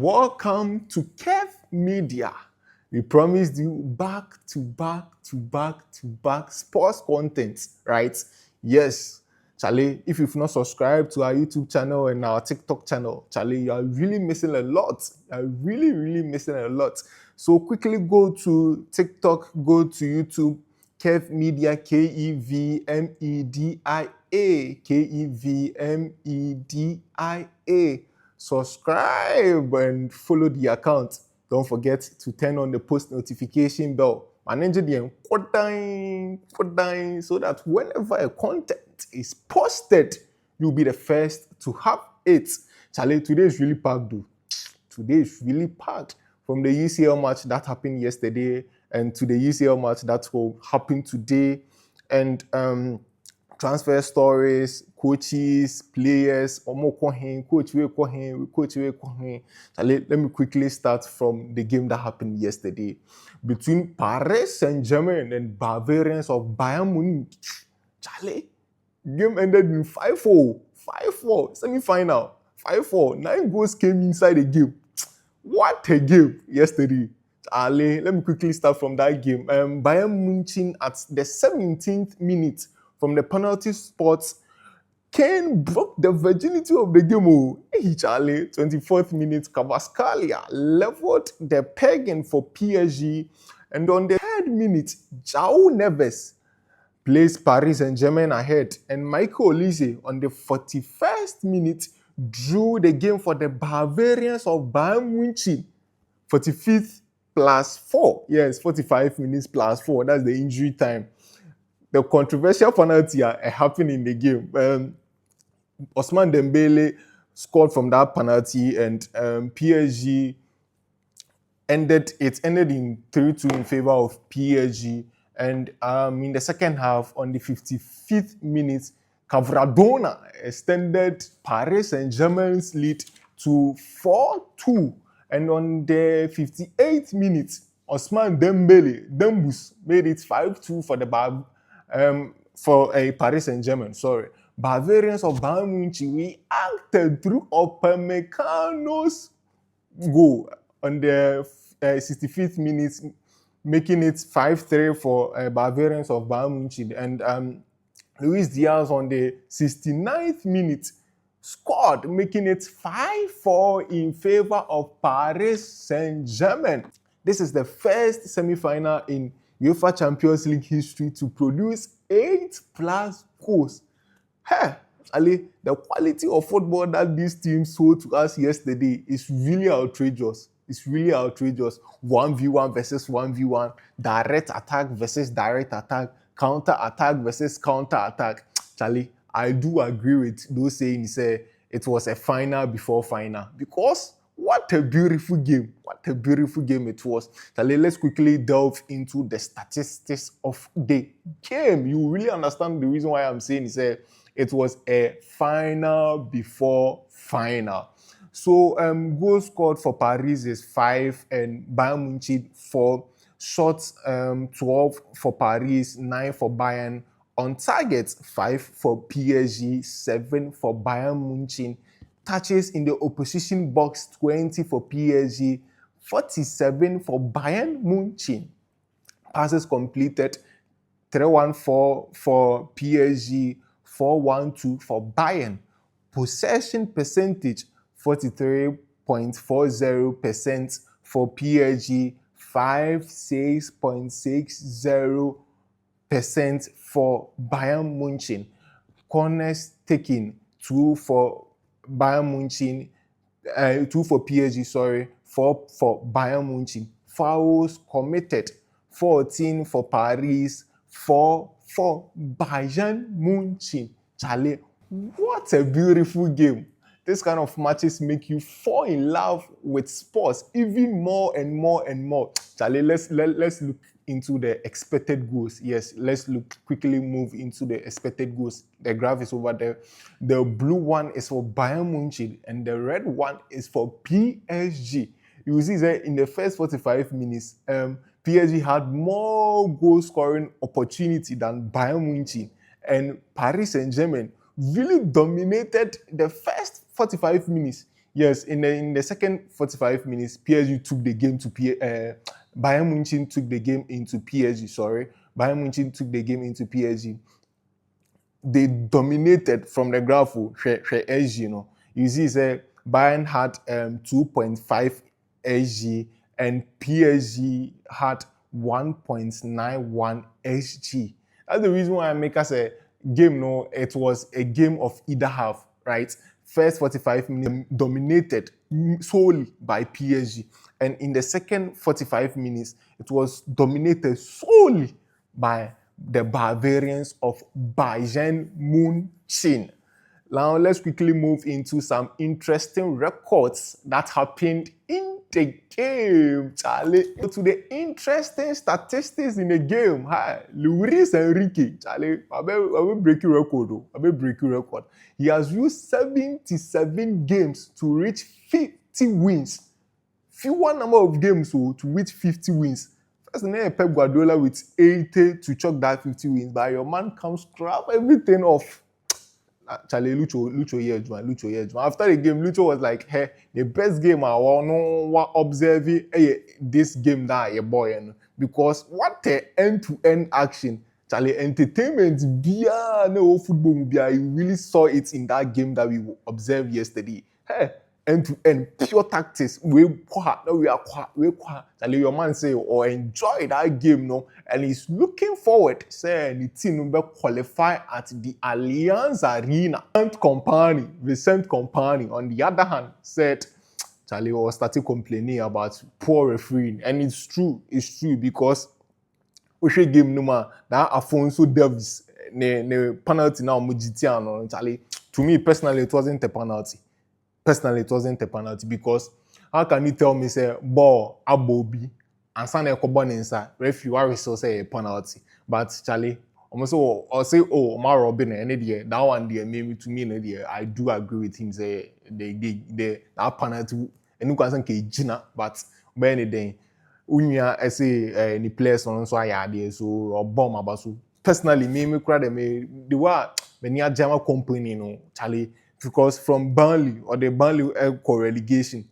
Welcome to Kev Media. We promised you back-to-back sports content, right? Yes, Charlie, if you've not subscribed to our YouTube channel and our TikTok channel, Charlie, you are really missing a lot. You are really missing a lot. So quickly go to TikTok, go to YouTube, Kev Media, Kevmedia. Subscribe and follow the account. Don't forget to turn on the post notification bell. Manage the so that whenever a content is posted, you'll be the first to have it. Charlie, today is really packed, though. Today is really packed. From the UCL match that happened yesterday and to the UCL match that will happen today, and transfer stories, coaches, players, coach. Let me quickly start from the game that happened yesterday between Paris Saint-Germain and Bavarians of Bayern Munich. Charlie, game ended in 5-4, semi-final, 5-4. 9 goals came inside the game. What a game yesterday. Charlie, let me quickly start from that game. Bayern Munich at the 17th minute, from the penalty spots, Kane broke the virginity of the game. Hey, Charlie, 24th minute, Kvaratskhelia leveled the pegging for PSG. And on the 3rd minute, João Neves placed Paris Saint-Germain ahead. And Michael Olise on the 41st minute drew the game for the Bavarians of Bayern Munich. 45th plus 4. Yes, 45 minutes plus 4. That's the injury time. The controversial penalty happened in the game. Ousmane Dembele scored from that penalty, and PSG ended in 3-2 in favor of PSG. And in the second half, on the 55th minute, Cavradona extended Paris Saint-Germain's lead to 4-2. And on the 58th minute, Ousmane Dembus made it 5-2 for the Paris Saint-Germain. Bavarians of Bayern Munich reacted through Upamecano's goal on the 65th minute, making it 5-3 for Bavarians of Bayern Munich. And Luis Diaz on the 69th minute scored, making it 5-4 in favor of Paris Saint-Germain. This is the first semi-final in UEFA Champions League history to produce 8+ goals. Hey, Ali, the quality of football that this team showed to us yesterday is really outrageous. 1v1 versus 1v1, direct attack versus direct attack, counter attack versus counter attack. Charlie, I do agree with those saying it was a final before final, because what a beautiful game it was. Charlie, let's quickly delve into the statistics of the game. You really understand the reason why I'm saying it was a final before final. So goals scored for Paris is 5 and Bayern Munich 4. Shots 12 for Paris, 9 for Bayern. On target, 5 for PSG, 7 for Bayern Munich. Touches in the opposition box, 20 for PSG, 47 for Bayern Munich. Passes completed, 314 for PSG, 412 for Bayern. Possession percentage, 43.40% for PSG, 56.60% for Bayern Munich. Corners taken, 2 for Bayern Munich, 2 for PSG, 4 for Bayern Munich. Fouls committed, 14 for Paris, 4 for Bayern Munich. Charlie, what a beautiful game. This kind of matches make you fall in love with sports even more and more and more. Charlie, let's look into the expected goals. Yes, let's quickly move into the expected goals. The graph is over there. The blue one is for Bayern Munich and the red one is for PSG. You will see that in the first 45 minutes, PSG had more goal scoring opportunity than Bayern Munich, and Paris Saint-Germain really dominated the first 45 minutes. Yes, in the second 45 minutes, PSG took the game to Bayern Munich took the game into PSG. Sorry, Bayern Munich took the game into PSG. They dominated from the graph. SG, you know. You see, say Bayern had 2.5 SG and PSG had 1.91 SG. That's the reason why I make us a game. No, it was a game of either half, right? First 45 minutes dominated solely by PSG, and in the second 45 minutes, it was dominated solely by the Bavarians of Bayern Munich. Now let's quickly move into some interesting records that happened in the game, Charlie. To the interesting statistics in the game. Hi, Luis Enrique, Charlie, I will break your record. I will break your record. He has used 77 games to reach 50 wins. Fewer number of games to reach 50 wins. First, then Pep Guardiola with 80 to chalk that 50 wins, but your man comes scrap everything off. Charlie, Lucho here. After the game, Lucho was like, hey, the best game I want to observe this game that you boy, because what a end-to-end action. Charlie, entertainment, no football, you really saw it in that game that we observed yesterday. Hey, end-to-end, pure tactics. Charlie, your man say, or enjoy that game, no, and he's looking forward, say, the team will qualify at the Allianz Arena. Vicente Company, on the other hand, said, Charlie was started complaining about poor refereeing, and it's true because we should game no man that Alfonso Davies ne penalty now Mujitiano. Charlie, to me personally, it wasn't a penalty. Because how can you tell me say ball abobi and sana ekobon inside referee why so say a penalty? But Charlie, almost or say Omar Robin any there that one there maybe to me there I do agree with him say they that penalty and you can say Gina, but by any day unya say any players on so I there so or bomb about so personally me cry them the what many a German company no Charlie. Because from Burnley or the Burnley relegation,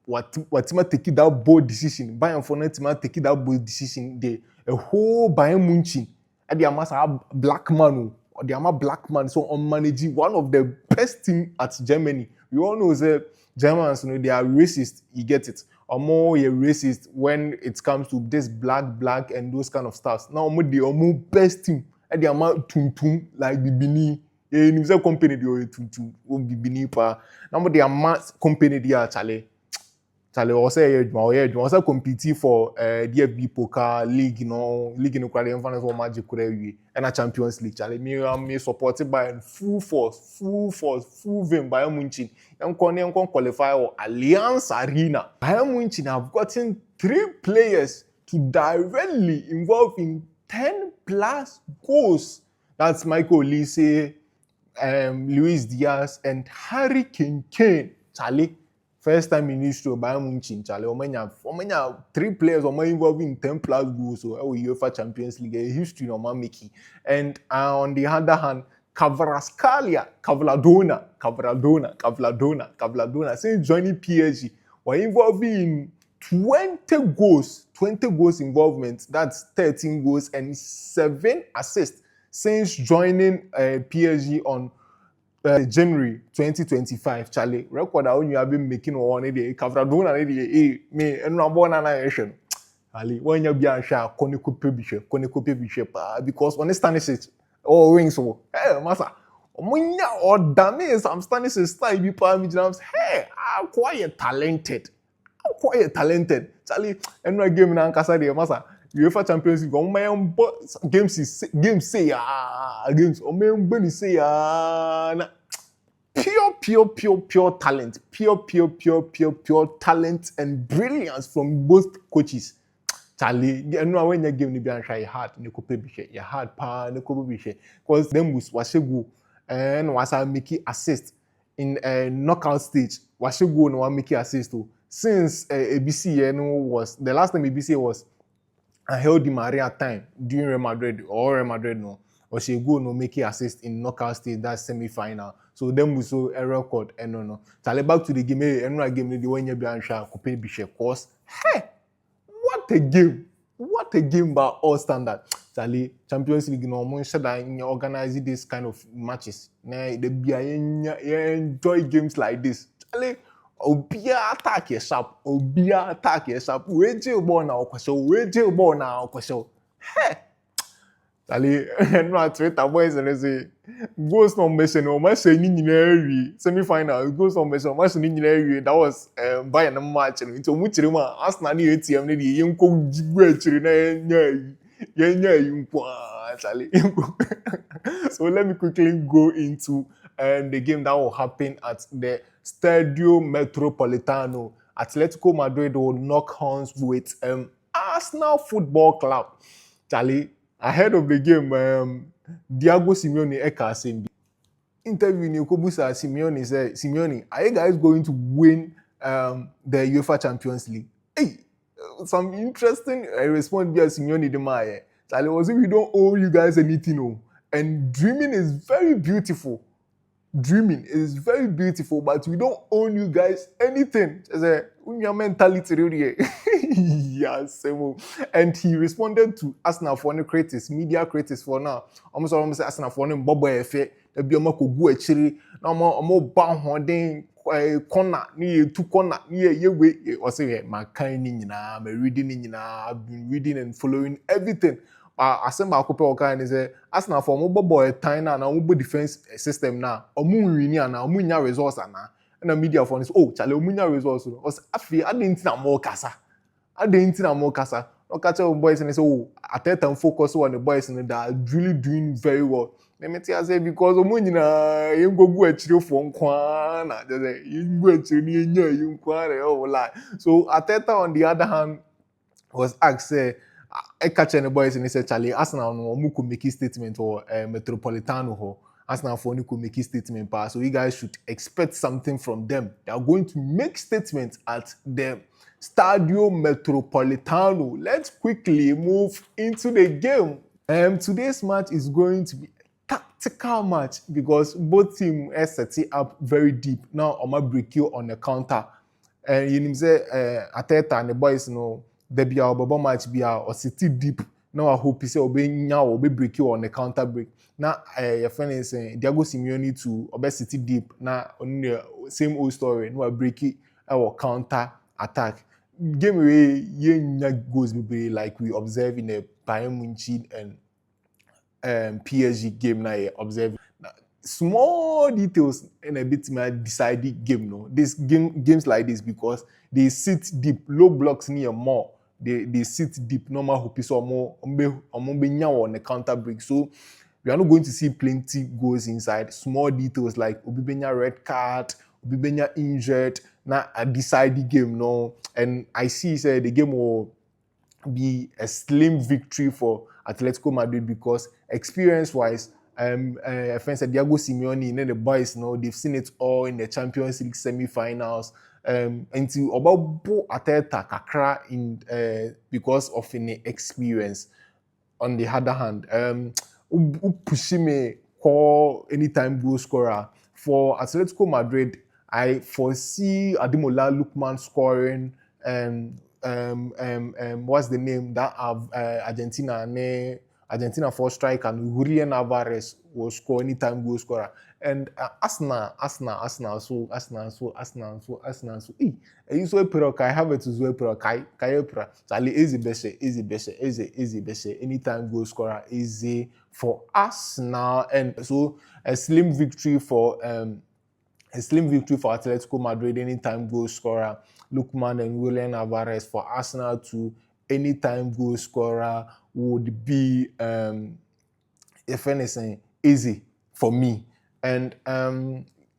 what take that bold decision, Bayern for not take that bold decision, a whole Bayern Munich, and they must have black man, or they are black man, so on managing one of the best team at Germany. We all know that Germans, you know, they are racist. You get it, or more you're racist when it comes to this black and those kind of stuff. Now, they are more best team, and they are tum like the Bini. Ni mse company di o tutu o bibini pa na mo de ama company di a Charlie o say o say compete for DFB Poker League no kwale mfana so magic kura wi na Champions League Charlie me supported by full force full vein Bayern Munich and qualify or Allianz Arena. Bayern Munich have gotten 3 players to directly involve in 10 plus goals. That's Michael Olise, Luis Diaz and Harry Kane. Charlie, first time in history of Bayern Munich. Charlie, omenya 3 players involved in 10 plus goals. So UEFA Champions League history no man making. And on the other hand, Cavradona, since joining PSG, were involved in 20 goals involvement. That's 13 goals and 7 assists. Since joining PSG on January 2025, Charlie, record that you have been making one day, Cavradona, me, and Rabona nation. Ali, when you be a share, Koneko Pebishe, because when the Stanislas or rings so, hey, Massa, when you or damn some Stanislas style be parameters, hey, I'm quite talented. Charlie, and no game in Ankasa, Massa. UEFA Champions League, games pure talent, pure talent and brilliance from both coaches. Charlie, you know when you game you hard, you hard pa, because them was Washegu and was making assist in a knockout stage. Washegu no making assist too. Since ABC was the last time ABC was I held Di Maria time during Real Madrid no. or she go no make assist in knockout stage, that semi-final. So them we saw a record and no. Tell back to the game, and no game the one you be answer could be course. Hey, what a game! What a game by all standard. Charlie, Champions League no more said that organize this kind of matches. Nah, they be enjoy games like this. Charlie, Obia attack your sharp, Obia attack your sharp. We jail ball now, question. We jail ball now, question. Hey, Charlie, no at Twitter boys and they say goals no mission no match ni semi-final goals no mission match ni nyina that was Bayern no match no nti omu chire ma Arsenal ni ATM ni de yenko gigwe chire na yenya yi nkwa Charlie. So let me quickly go into the game that will happen at the Stadio Metropolitano. Atletico Madrid will knock horns with Arsenal Football Club. Charlie, ahead of the game, Diego Simeone eka saying interview ni Kobusa Simeone said, Simeone, are you guys going to win the UEFA Champions League? Hey, some interesting response via Simeone de Maye. Charlie was saying we don't owe you guys anything, no. And dreaming is very beautiful. Dreaming is very beautiful, but we don't own you guys anything. Your mentality really. Yes. And he responded to Arsenal for any critics, media critics for now. Almost Arsenal for any Bobo Efe, the Bioma Kogu Echiri, no more bound holding corner, near two corner, near your way. Or say, my kind, I'm reading, I've been reading and following everything. Asemba akope okan is Arsenal for mo boy time na mo defense system na omu win na omu nya results na na media for this oh chale omu nya results no os afi adenti na mo kasa no catch up boys and say oh Ateta focus on the boys and that are really doing very well. Let me tell you because omu nyina yengogu achire for nkwa na just yengogu achire ni nya yenkwa re oh lie. So Ateta on the other hand was asked I catch any boys and he said, Charlie, Arsenal no could make a statement or Metropolitano ho. Arsenal for could make a statement pass. So you guys should expect something from them. They are going to make statements at the Stadio Metropolitano. Let's quickly move into the game. Today's match is going to be a tactical match because both teams are setting up very deep. Now I'm gonna break you on the counter. And you know say Ateta and the boys know. There be our bubble match be or city deep. Now I hope you say obey now or be break you on the counter break. Now your friend is saying Diego Simeone to obey city deep. Now on the same old story. No I break it our counter attack. Game away yeah goes be like we observe in the Bayern Munich and PSG game now observe. Small details in a bit my decided game no. This games like this because they sit deep, low blocks near more. They sit deep, normal hope is more on the counter break. So we are not going to see plenty goals inside. Small details like Obibenya red card, Obibenya injured, now a decided game no. And I see the game will be a slim victory for Atletico Madrid because experience-wise, friends said Diego Simeone and the boys they've seen it all in the Champions League semi-finals. Until about Ateta kakra in because of any experience. On the other hand, Pushime call anytime goal scorer for Atletico Madrid. I foresee Ademola Lookman scoring. What's the name that have Argentina for striker and Julian Alvarez will score anytime goal scorer. And Arsenal. So. You so pero kai have it to so pero kai pra. Sali easy best. Anytime goal scorer easy for Arsenal. And so a slim victory for Atletico Madrid. Anytime goal scorer Lookman and Julian Alvarez. For Arsenal to anytime goal scorer would be if anything easy for me. And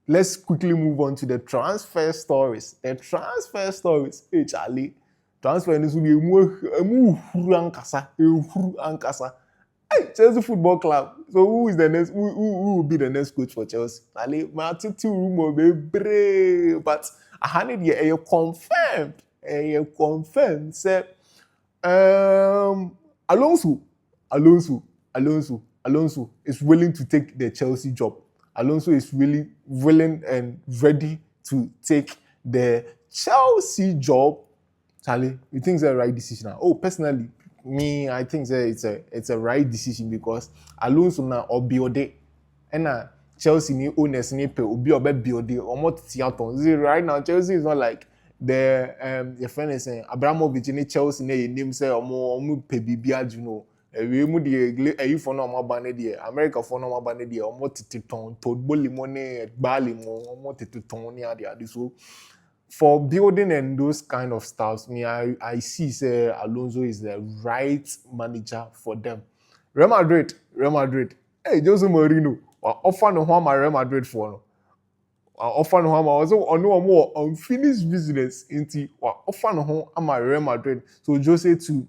let's quickly move on to the transfer stories. Hey Charlie, transfer is will be ankasa. Hey, Chelsea Football Club. So who is the next? Who will be the next coach for Chelsea? Charlie, my two rumor be brave, but I had it here. You confirmed. Say, Alonso. Alonso is willing to take the Chelsea job. Alonso is really willing and ready to take the Chelsea job. Charlie, you think it's the right decision? Oh, personally, me, I think that it's a right decision because Alonso na obiode, and Chelsea ni owners ni pe obi obe build omo tiaton. See, right now Chelsea is not like the your friend is saying Abramovich ni Chelsea na name say omo pe bibia you know. We mu de eyi for no omo ba ne de America for no omo ba ne de omo tititon to boli mo ne gbali mo omo tititon ni ade so for building and those kind of stuffs, me, I see say Alonso is the right manager for them. Real Madrid. Hey, Jose Mourinho, offer no harm Real Madrid for no. Offer no harm. Also, on no more unfinished business into offer no harm Real Madrid. So Jose to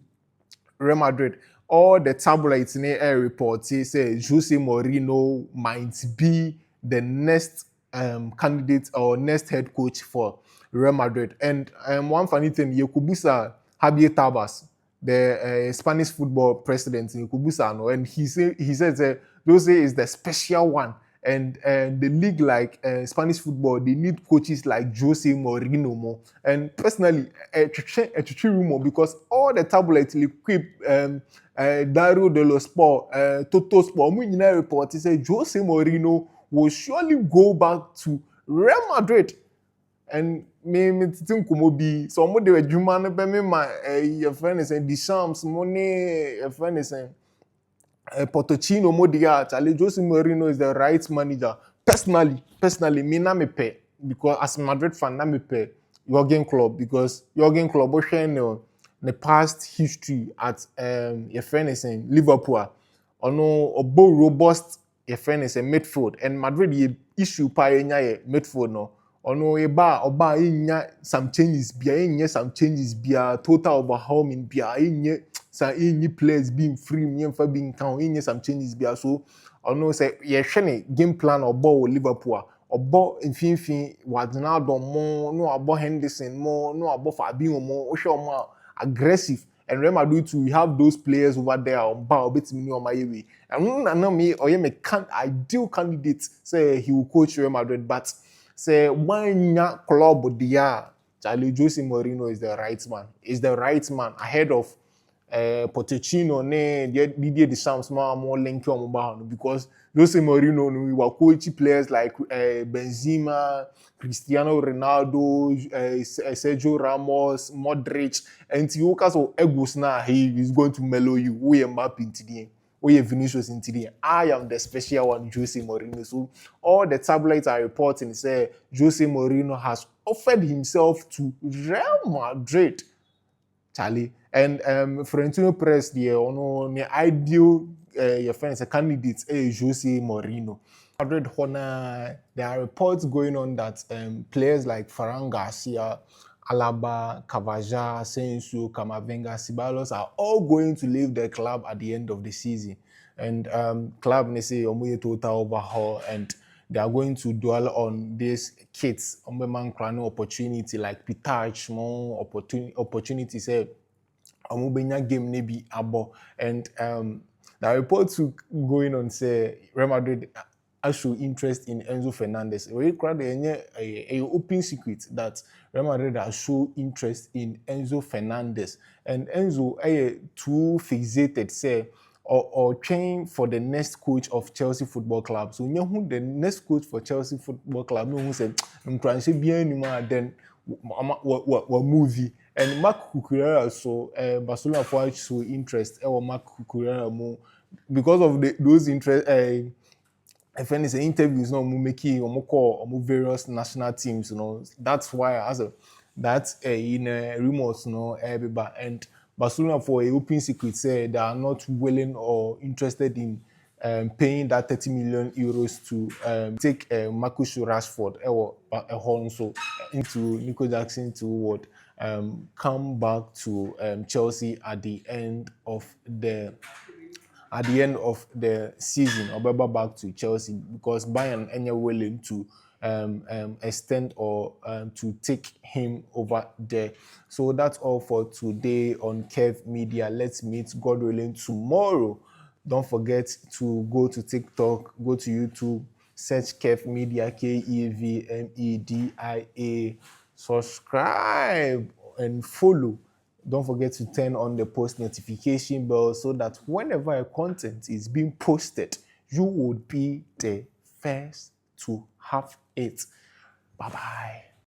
Real Madrid. All the tabloids in the air reports say Jose Mourinho might be the next candidate or next head coach for Real Madrid. And one funny thing, Yokubusa Javier Tabas, the Spanish football president in Yokubusa, no, and he says Jose is the special one. And the league like Spanish football, they need coaches like Jose Mourinho more. And personally, a rumor because all the tabloids equip Dario de los Sport, Toto Sport, Mourinho report say Jose Mourinho will surely go back to Real Madrid. And me think komo bi so mo de adwuma no be me ma your friend is Deschamps money your friend is Pochettino Modia, Charlie Jose Mourinho is the right manager. Personally, me na me pay because as a Madrid fan, na me pay Jurgen Klopp because Jurgen Klopp was sharing the past history at your friend is in Liverpool. Ono obo robust your friend is in midfield and Madrid ye issue pa enya midfield no. Ono eba oba inya some changes bia total overhauling bia inya sa any players being free for being count in some changes be so or no say ye hwene game plan or ball Liverpool or ball infin Wadnado more no about Henderson more no about Fabinho more more aggressive and Real Madrid to have those players over there on bar bit me on my way and no me or me can't ideal candidate say he will coach Real Madrid but say one club dia Charlie Jose Mourinho is the right man ahead of Pochettino ne Didier Deschamps more link because Jose Mourinho we were coaching players like Benzema, Cristiano Ronaldo, Sergio Ramos, Modric, and Tiokas or Egos now he is going to mellow you. We are mapping today. We are Vinicius in today. I am the special one, Jose Mourinho. So all the tabloids are reporting say Jose Mourinho has offered himself to Real Madrid. Charlie. And Florentino Perez, the ideal your friends, a candidate, Jose Mourinho. Madrid Hona, there are reports going on that players like Ferran Garcia, Alaba, Cavaja, Sensu, Camavinga, Ceballos are all going to leave the club at the end of the season. And club they say omuye total overhaul and they are going to dwell on these kids, opportunity like Pitach, more opportunity say Omubenya game maybe abo and the reports going on say Real Madrid show interest in Enzo Fernandez. We crowd a open secret that Real Madrid has show interest in Enzo Fernandez and Enzo too fixated say or train for the next coach of Chelsea Football Club. So you know the next coach for Chelsea Football Club no who said then what movie and Mark Cucurella so Barcelona for show interest Mark Cucurella more because of those interest if any interviews no making or various national teams that's why as a that's in rumors everybody and Barcelona for a open secret say they are not willing or interested in paying that 30 million euros to take Marcus Rashford or Alonso into Nico Jackson to what come back to Chelsea at the end of the season or back to Chelsea because Bayern are willing to extend or to take him over there. So that's all for today on Kev Media. Let's meet God willing tomorrow. Don't forget to go to TikTok, go to YouTube, search Kev Media, KEVMEDIA. Subscribe and follow. Don't forget to turn on the post notification bell so that whenever a content is being posted, you would be the first to have it. Bye-bye.